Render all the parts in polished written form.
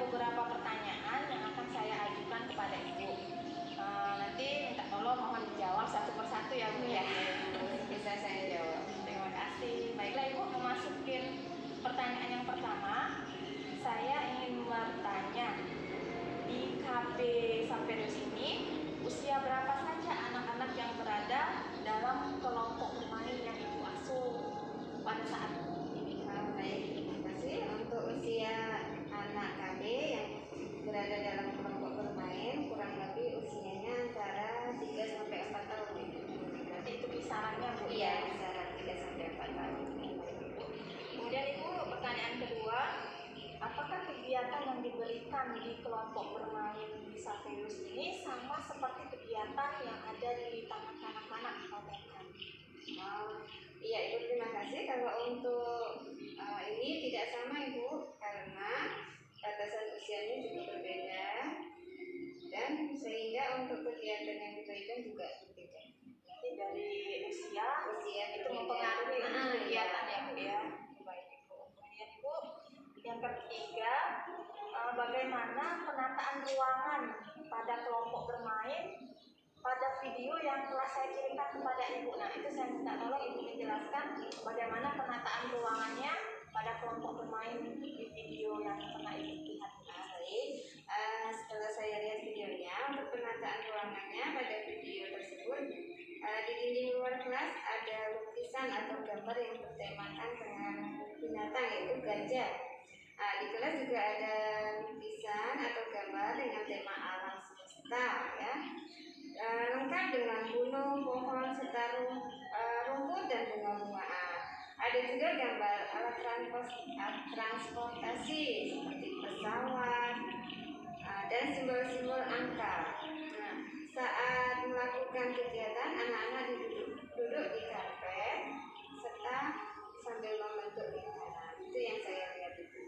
beberapa pertanyaan yang akan saya ajukan kepada Ibu. Nanti minta tolong mohon dijawab satu persatu ya Bu ya. Bisa saya jawab. Terima kasih. Baiklah Ibu, memasukin pertanyaan yang pertama. Saya ingin bertanya, di KB Saperius ini usia berapa saja anak-anak yang berada dalam kelompok bermain yang Ibu asuh pada saat ini? Baik, terima kasih. Untuk usia anak KB yang berada dalam kelompok bermain kurang lebih usianya antara 3 sampai 4 tahun. Berarti itu kisarannya Bu? Iya, kisaran 3 sampai 4 tahun. Kemudian Ibu, pertanyaan kedua, apakah kegiatan yang diberikan di kelompok bermain di Saperius ini sama seperti kegiatan yang ada di taman kanak-kanak atau TK? Iya Ibu, terima kasih. Kalau untuk ini tidak sama Ibu, karena batasan usianya juga berbeda dan sehingga untuk kegiatan yang diberikan juga berbeda. Jadi dari usia itu berbeda. mempengaruhi kegiatan Iya. ya Bu ya. Baik Ibu. Kemudian Ibu, yang ketiga, bagaimana penataan ruangan pada kelompok bermain pada video yang telah saya kirimkan kepada Ibu. Nah, itu saya minta tolong Ibu menjelaskan bagaimana penataan ruangannya pada kelompok bermain di video yang pernah Ibu lihat. Baik, setelah saya lihat videonya, untuk penataan ruangannya pada video tersebut, di dinding luar kelas ada lukisan atau gambar yang bertemakan dengan binatang, yaitu gajah. Di kelas juga ada lukisan atau gambar dengan tema alam semesta, ya. Lengkap dengan gunung, pohon, serta rumput dan bunga-bungaan. Ada juga gambar alat transportasi seperti pesawat dan simbol-simbol angka. Nah, saat melakukan kegiatan, anak-anak duduk di karpet serta sambil membentuk lingkaran. Itu yang saya lihat itu.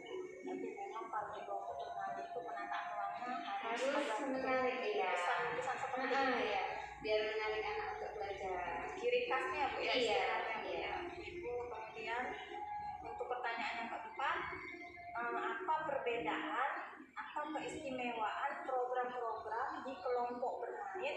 Tapi memang pada kelompok bermain itu penataan ruangnya harus menarik, ya. Lukisan seperti ini ya, biar menarik anak untuk belajar. Ciri khasnya Bu ya, Iya. Ibu. Kemudian untuk pertanyaan yang keempat, apa perbedaan atau keistimewaan program-program di kelompok bermain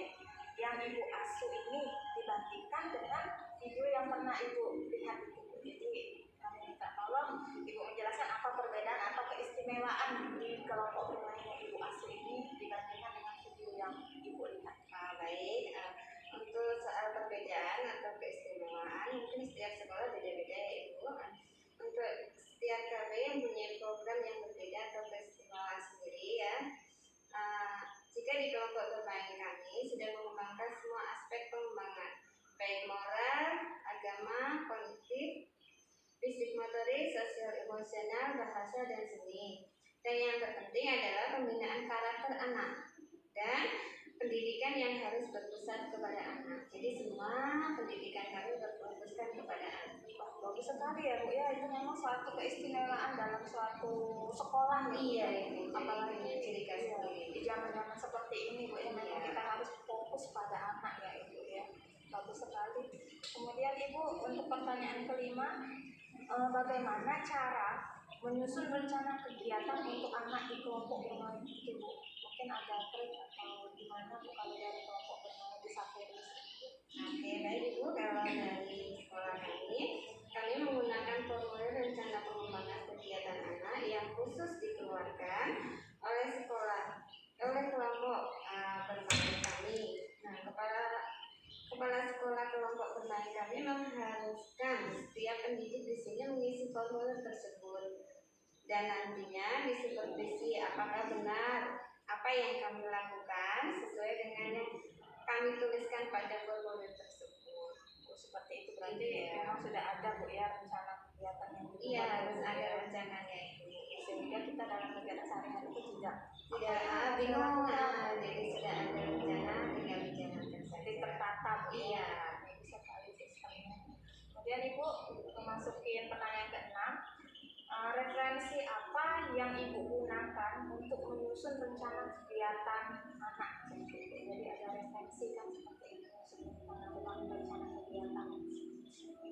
yang Ibu asuh ini dibandingkan dengan video yang pernah Ibu lihat itu? Jadi kami minta tolong Ibu menjelaskan apa perbedaan atau keistimewaan di kelompok bermain yang Ibu asuh ini dibandingkan dengan video yang Ibu lihat. Baik, untuk soal perbedaan atau keistimewaan, mungkin setiap sekolah beda-beda ya Ibu. Untuk setiap KB yang punya program yang berbeda atau keistimewaan sendiri ya. Jika di kelompok bermain kami sudah mengembangkan semua aspek pengembangan, baik moral, agama, kognitif, fisik motorik, sosial emosional, bahasa, dan seni. Dan yang terpenting adalah pembinaan karakter anak dan pendidikan yang harus berpusat kepada anak. Jadi semua pendidikan kami berfokuskan kepada anak. Bagus sekali ya Bu ya, itu memang suatu keistimewaan dalam suatu sekolah. Iya, apalagi ciri khas di zaman-zaman seperti ini Bu ya, memang kita harus fokus pada anak ya Ibu ya. Bagus sekali. Kemudian Ibu, untuk pertanyaan kelima, bagaimana cara menyusun rencana kegiatan untuk anak di kelompok bermain itu Bu? Mungkin ada trik atau gimana Bu kalau dari kelompok bermain di Saperius? Oke, baik Ibu, kalau dari sekolah kami menggunakan formulir rencana pengembangan kegiatan anak yang khusus dikeluarkan oleh kelompok bermain kami. Nah, kepala sekolah kelompok bermain kami mengharuskan setiap pendidik di sini mengisi formulir tersebut dan nantinya disupervisi apakah benar apa yang kami lakukan sesuai dengan yang kami tuliskan pada formulir tersebut. Seperti itu berarti memang sudah ada Bu ya rencana kegiatan yang Iya, harus ada rencananya itu. Sehingga kita dalam kegiatan sehari-hari itu tidak bingung. Jadi sudah ada rencana, tinggal dijalankan saja. Tertata Bu. Iya. Bisa kali sistemnya. Kemudian Ibu memasukin pertanyaan ke-6. Referensi apa yang Ibu gunakan untuk menyusun rencana kegiatan anak? Jadi ada referensi kan seperti itu sebelum menentukan rencana kegiatan.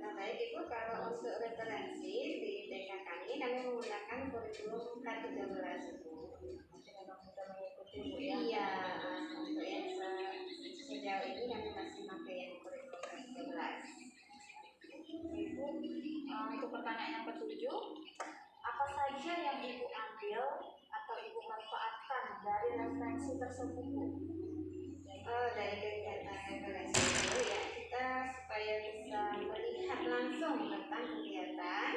Nah baik Ibu, kalau untuk referensi di TK kami menggunakan kurikulum belum K13 itu. Jadi memang sudah mengikuti Bu ya. Iya, untuk yang sejauh ini kami masih pakai yang kurikulum K13. Ibu, untuk pertanyaan yang ketujuh, apa saja yang Ibu ambil atau Ibu manfaatkan dari referensi tersebut, Bu? Dari kegiatan referensi itu ya kita supaya bisa melihat langsung tentang kegiatan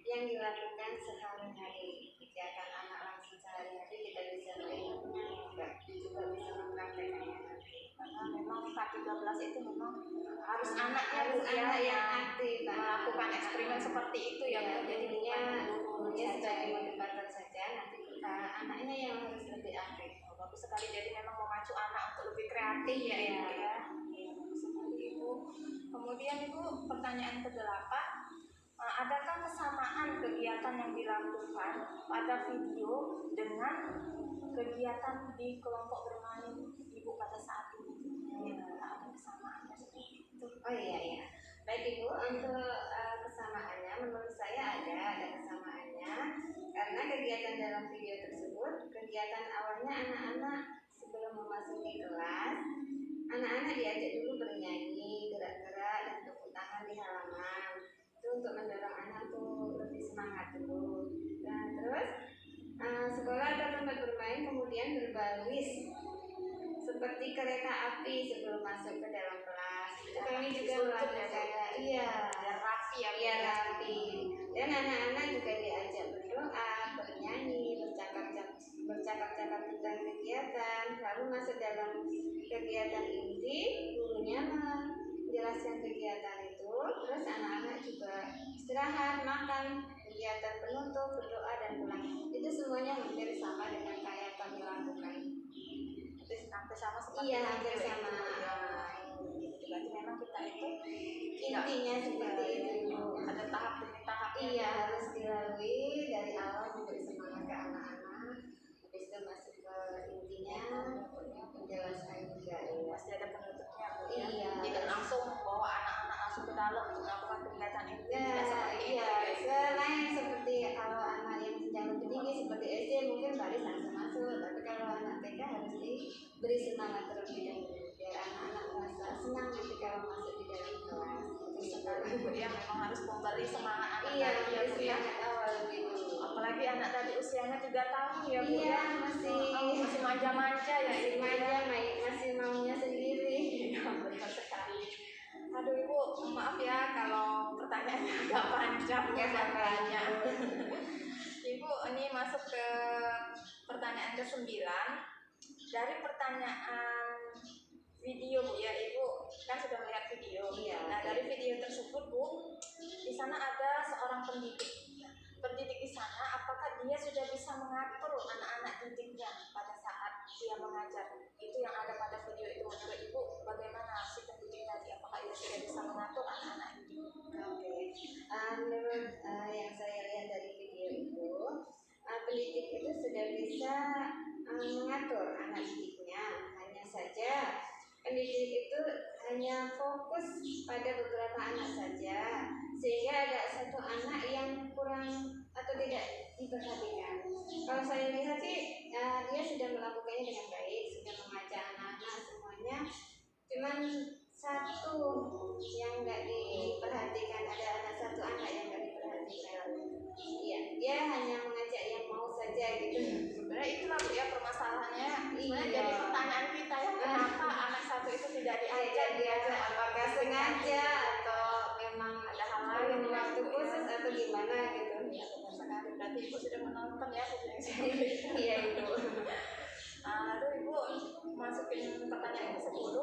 yang dilakukan sehari-hari, kegiatan anak langsung sehari-hari, kita bisa melihatnya juga bisa mempraktekannya nanti. Karena memang K13 itu memang harus anaknya Harus Bu, ya, anak yang aktif melakukan eksperimen seperti itu ya, Bu. Jadi jadinya gurunya saja. sebagai motivator saja, nanti anaknya yang harus lebih aktif. Bagus sekali, jadi memang memacu anak untuk lebih kreatif ya, Ibu ya. Bagus sekali Ibu. Kemudian Ibu, pertanyaan ke-8, adakah kesamaan kegiatan yang dilakukan pada video dengan kegiatan di kelompok bermain Ibu pada saat ini? Ada kesamaannya seperti itu. Oh iya. Baik Ibu, untuk kesamaannya menurut saya ada kesamaannya karena kegiatan dalam video tersebut, kegiatan awalnya anak-anak sebelum memasuki kelas, anak-anak diajak dulu bernyanyi, gerak-gerak dan tepuk tangan di halaman. Itu untuk mendorong anak tuh lebih semangat dulu. Dan terus sekolah atau tempat bermain kemudian berbaris seperti kereta api sebelum masuk ke dalam kelas. Kami juga melakukan biar rapi ya, biar rapi. Dan anak-anak juga diajak berdoa, bernyanyi, bercakap-cakap tentang kegiatan. Lalu masuk dalam kegiatan inti, gurunya menjelaskan kegiatan itu. Terus anak-anak juga istirahat, makan, kegiatan penutup, berdoa dan pulang. Itu semuanya hampir sama dengan kayak kami lakukan. Hampir sama seperti Iya, hampir sama. Berarti memang kita itu Intinya seperti itu. ada tahap demi tahap. Iya, harus dilalui dari awal memberi semangat ke anak-anak, habis itu masuk ke intinya, menjelaskan juga. Pasti ada penutupnya, Bu. Iya. Tidak langsung bawa anak-anak langsung ke dalam untuk melakukan kegiatan itu. Tidak seperti itu. Iya. Selain seperti kalau anak yang jenjang lebih tinggi seperti SD mungkin baris langsung masuk, tapi kalau anak TK harus diberi semangat terlebih dahulu biar anak-anak merasa senang ketika masuk di dalam kelas. Sekali Bu ya, memang harus memberi semangat anak. Iya, tadi ya, Bu ya. semangat awal gitu. Apalagi anak tadi usianya 3 tahun ya, Bu Iya, ya. masih manja-manja ya, masih Ibu manja, ya. masih maunya sendiri. Iya, benar sekali. Aduh Ibu, maaf ya kalau pertanyaannya agak panjang ya, banyak. Ibu, ini masuk ke pertanyaan ke-9. Dari pertanyaan video Bu ya, Ibu kan sudah melihat video. Iya. Nah, dari video tersebut Bu, di sana ada seorang pendidik. Pendidik di sana, apakah dia sudah bisa mengatur anak-anak didiknya pada saat dia mengajar? Itu yang ada pada video itu. Menurut Ibu, bagaimana si pendidik tadi? Apakah dia sudah bisa mengatur anak-anak didik? Oke. Menurut yang saya lihat dari video itu, pendidik itu sudah bisa mengatur anak didiknya. Hanya saja pendidik itu hanya fokus pada beberapa anak saja, sehingga ada satu anak yang kurang atau tidak diperhatikan. Kalau saya lihat sih dia sudah melakukannya dengan baik, sudah mengajak anak-anak semuanya. Cuman satu yang nggak diperhatikan, ada satu anak yang nggak diperhatikan. Iya, dia hanya mengajak yang mau saja gitu. Sebenarnya itulah Bu ya permasalahannya. Sebenarnya Iya. jadi pertanyaan kita ya, kenapa anak satu itu tidak diajak? Diajak apakah sengaja atau memang Ada hal lain waktu khusus atau gimana gitu. Ya, benar sekali. Berarti Ibu sudah menonton ya video yang saya Iya Ibu. Lalu Ibu masukin pertanyaan ke-10.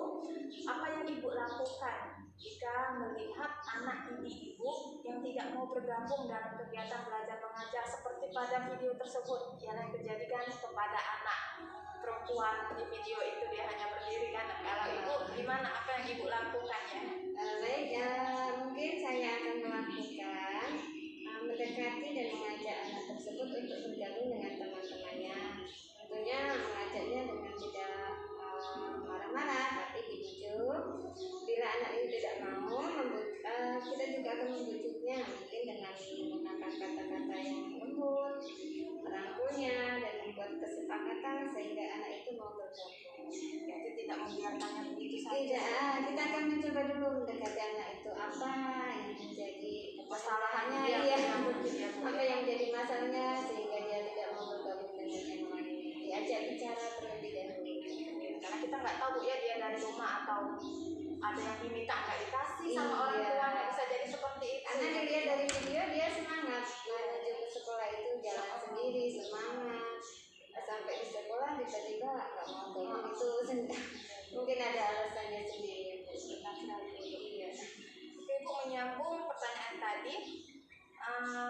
Apa yang Ibu lakukan jika melihat anak didik Ibu yang tidak mau bergabung dalam kegiatan belajar mengajar seperti pada video tersebut yang terjadikan kepada anak perempuan di video itu, dia hanya berdiri kan? Kalau Ibu gimana, apa yang Ibu lakukan ya? Baik, mungkin saya akan melakukan mendekati dan mengajak anak tersebut untuk bergabung dengan teman-temannya. Tentunya mengajaknya dengan tidak marah-marah, tapi dibujuk. Bila anak itu tidak mau, kita juga akan membujuknya, mungkin dengan menggunakan kata-kata yang lembut merangkulnya dan membuat kesepakatan sehingga anak itu mau bergabung. Jadi tidak membiarkannya begitu saja. Tidak, kita akan mencoba dulu mendekati anak itu apa yang menjadi Kesalahannya, iya, ya, apa yang menjadi masalahnya sehingga dia tidak mau bergabung dengan yang lain. Diajak bicara terlebih dahulu. Karena kita nggak tahu Bu ya dia dari rumah atau ada yang diminta nggak dikasih sama orang Iya. tuanya, bisa jadi seperti itu. Karena dilihat dari video dia semangat menuju ke sekolah itu jalan sendiri semangat. Sampai di sekolah tiba-tiba nggak mau gabung itu mungkin ada alasannya sendiri. Benar sekali, Bu. Iya. Oke, Bu, menyambung pertanyaan tadi,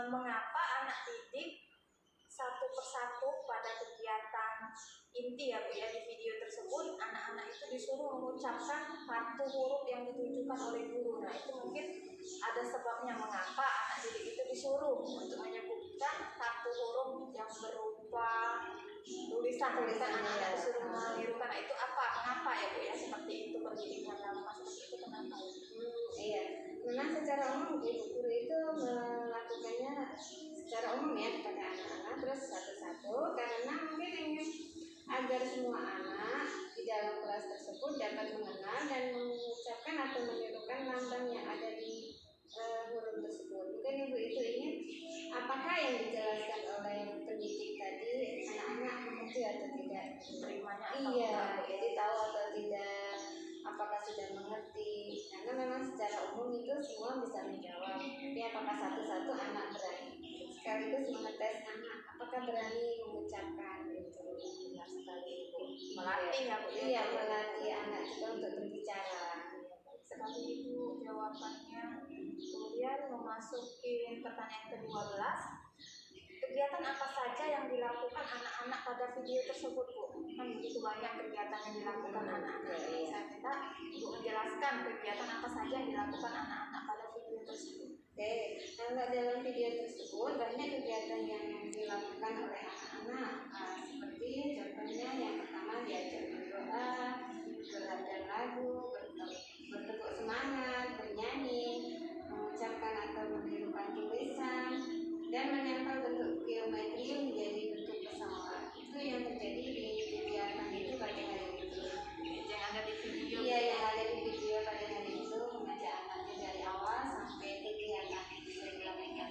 mengapa anak didik satu persatu pada kegiatan inti ya Bu ya, di video tersebut anak-anak itu disuruh mengucapkan kartu huruf yang ditunjukkan oleh guru. Nah itu mungkin ada sebabnya mengapa anak didik itu disuruh untuk menyebutkan kartu huruf yang berupa tulisan anak-anak disuruh menirukan. Nah, itu apa? Mengapa ya Bu ya seperti itu pendidikan lama seperti itu, kenapa? Iya, memang secara umum ibu guru itu melakukannya secara umum ya kepada anak-anak terus satu-satu karena mungkin ingin agar semua anak di dalam kelas tersebut dapat mengenal dan mengucapkan atau menirukan lambang yang ada di huruf tersebut. Mungkin ibu itu ingin apakah yang dijelaskan oleh pendidik tadi anak-anak mengerti atau tidak, Terimanya iya, jadi tahu atau tidak, apakah sudah mengerti, karena memang secara umum itu semua bisa menjawab, tapi apakah satu-satu anak berani sekaligus mengetes anak apakah berani mengucapkan itu. Benar sekali Ibu, melatih ya Bu ya. Iya, melatih anak juga untuk berbicara. Sekali Ibu jawabannya. Kemudian memasuki pertanyaan ke-12, kegiatan apa saja yang dilakukan anak-anak pada video tersebut Bu? Kan begitu banyak kegiatan yang dilakukan anak-anak. Saya minta Ibu menjelaskan kegiatan apa saja yang dilakukan anak-anak pada video tersebut. Oke, kalau dalam video tersebut banyak kegiatan yang dilakukan oleh anak-anak, seperti contohnya yang pertama diajak berdoa, belajar lagu, bertepuk semangat, bernyanyi, mengucapkan atau menirukan tulisan, dan menempel bentuk geometri menjadi bentuk pesawat. Itu yang terjadi di kegiatan itu pada hari itu. Yang ada di video. Iya, yang ada di video pada hari itu mengajak anaknya dari awal sampai kegiatan yang bisa dilakukan.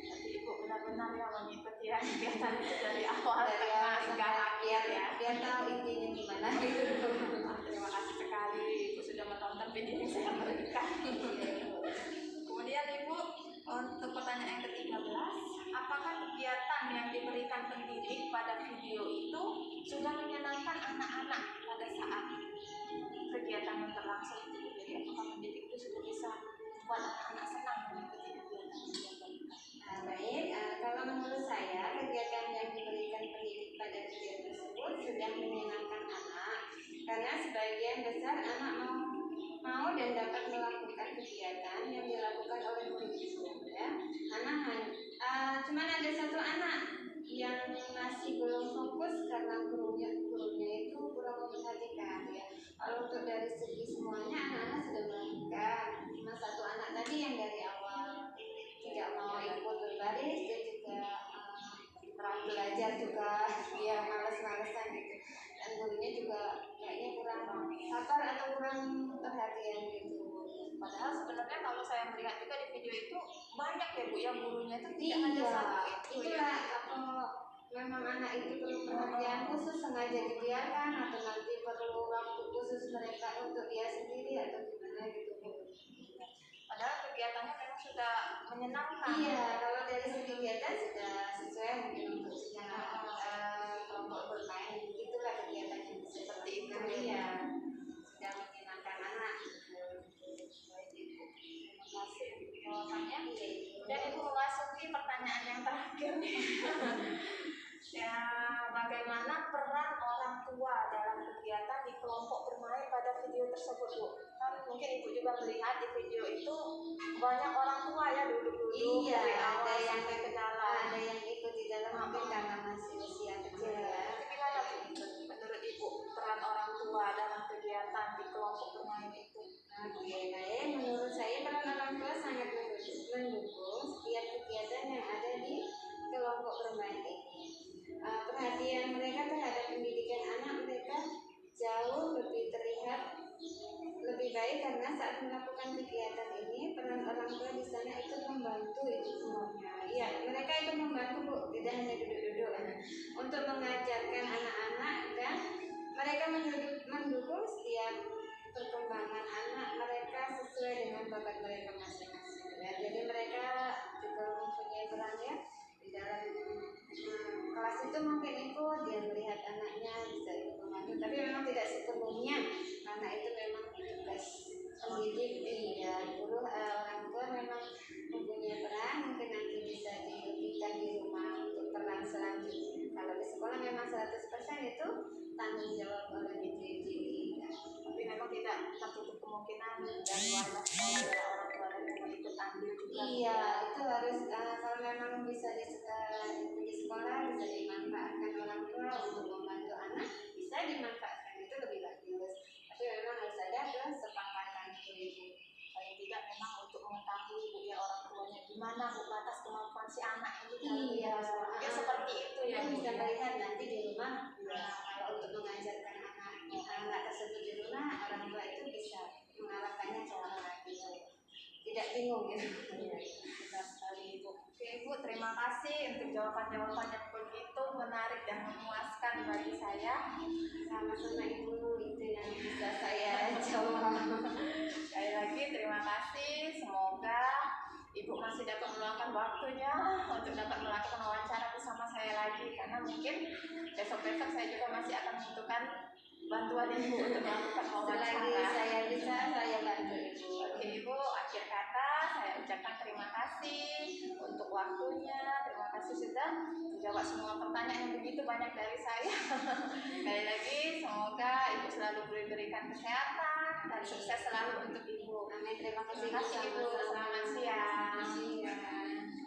Jadi Ibu benar-benar ya mengikuti ya kegiatan itu dari awal Dari tengah awal hingga sampai akhir ya. biar tahu intinya gimana gitu. Terima kasih sekali Ibu sudah menonton video yang saya berikan. Kemudian Ibu, untuk pertanyaan yang ke-13, apakah kegiatan yang diberikan pendidik pada video itu sudah menyenangkan anak-anak pada saat kegiatan yang berlangsung itu? Jadi apakah pendidik itu sudah bisa membuat anak-anak senang mengikuti kegiatan yang diberikan? Baik, kalau menurut saya kegiatan yang diberikan pendidik pada video tersebut sudah menyenangkan anak karena sebagian besar anak mau dan dapat melakukan kegiatan yang dilakukan oleh guru itu ya. Cuman ada satu anak yang masih belum fokus karena gurunya itu kurang memperhatikan ya. Kalau untuk dari segi semuanya anak-anak sudah melakukan, cuma satu anak tadi yang dari awal tidak mau ikut berbaris dan juga belajar juga dia males-malesan gitu, dan gurunya juga kayaknya kurang sabar atau kurang perhatian gitu. Padahal sebenarnya kalau saya melihat juga di video itu banyak ya Bu yang gurunya itu tidak hanya Iya, satu itu ya. itulah apa memang anak itu perlu perhatian khusus sengaja dibiarkan atau nanti perlu waktu khusus mereka untuk dia sendiri atau gimana gitu Bu. Padahal kegiatannya memang sudah menyenangkan. Iya, kalau dari segi kegiatan sudah sesuai mungkin untuk kelompok bermain, itulah kegiatan yang seperti itu. Iya, sudah menyenangkan anak. Baik Ibu, terima kasih untuk jawabannya. Iya. Dan Ibu memasuki pertanyaan yang terakhir nih. Ya, bagaimana peran orang tua dalam kegiatan di kelompok bermain pada video tersebut Bu? Kan mungkin Ibu juga melihat di video itu banyak orang tua ya duduk-duduk Iya, dari awal ada yang sampai ke dalam. ada yang ikut di dalam mungkin karena masih usia kecil ya. Itu gimana Bu? Menurut Ibu peran orang tua dalam kegiatan di kelompok bermain itu? Oke, baik. Menurut saya peran orang tua sangat mendukung setiap kegiatan yang ada di kelompok bermain ini. tua di sana itu membantu itu semuanya. Iya, mereka itu membantu Bu, tidak hanya duduk-duduk untuk mengajarkan anak-anak, dan mereka mendukung setiap perkembangan anak mereka sesuai dengan bakat mereka masing-masing. Ya, jadi mereka juga mempunyai peran ya di dalam kelas itu, mungkin itu dia melihat anaknya bisa ikut membantu, tapi memang tidak sepenuhnya karena itu memang tugas pendidik. Iya, guru orang tua memang mempunyai peran, mungkin nanti bisa dilebihkan di rumah untuk peran selanjutnya. Kalau di sekolah memang 100% itu tanggung jawab oleh diri. Tapi memang tidak tertutup kemungkinan dari warga sekolah dan orang tua yang ikut ambil juga. Iya, itu harus kalau memang bisa di sekolah bisa dimanfaatkan orang tua untuk membantu anak, bisa dimanfaatkan, itu lebih bagus. Tapi memang harus ada kesepakatan itu. Paling tidak memang untuk mengetahui Bu ya orang tuanya gimana Bu batas kemampuan si anak ini. Iya, ya seperti itu ya. Bisa melihat nanti di rumah. Kalau untuk mengajarkan anak tersebut di rumah, orang tua itu bisa mengarahkannya ke arah gitu. Tidak bingung ya. Benar sekali Ibu. Oke Ibu, terima kasih untuk jawaban-jawaban yang begitu menarik dan memuaskan bagi saya. Sama-sama Ibu, itu yang bisa saya jawab. Sekali lagi terima kasih. Semoga Ibu masih dapat meluangkan waktunya untuk dapat melakukan wawancara bersama saya lagi, karena mungkin besok-besok saya juga masih akan membutuhkan bantuan Ibu untuk melakukan wawancara. Selagi saya bisa, saya bantu Ibu. Oke Ibu, akhir kata saya ucapkan terima kasih untuk waktunya. Terima kasih sudah menjawab semua pertanyaan yang begitu banyak dari saya. Sekali lagi, semoga Ibu selalu diberikan kesehatan dan sukses selalu untuk Ibu. Amin. Terima kasih Ibu. Selamat siang.